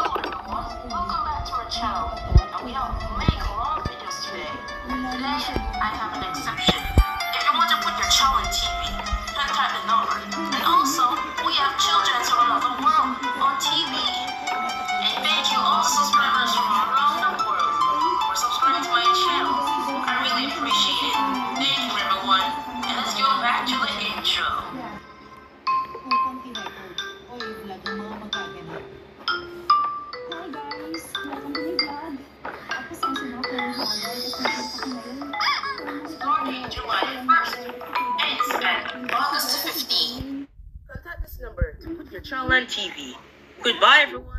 Welcome back to our channel. And we don't make long videos today. Today, I have an exception. If you want to put your child on TV, then type the number. And also, we have children from another world on TV. And thank you all subscribers from around the world for subscribing to my channel. I really appreciate it. Thank you, everyone. And let's go back to the intro. Starting July 1st, ends at August 15th. Contact this number to put your child on TV. Goodbye, everyone.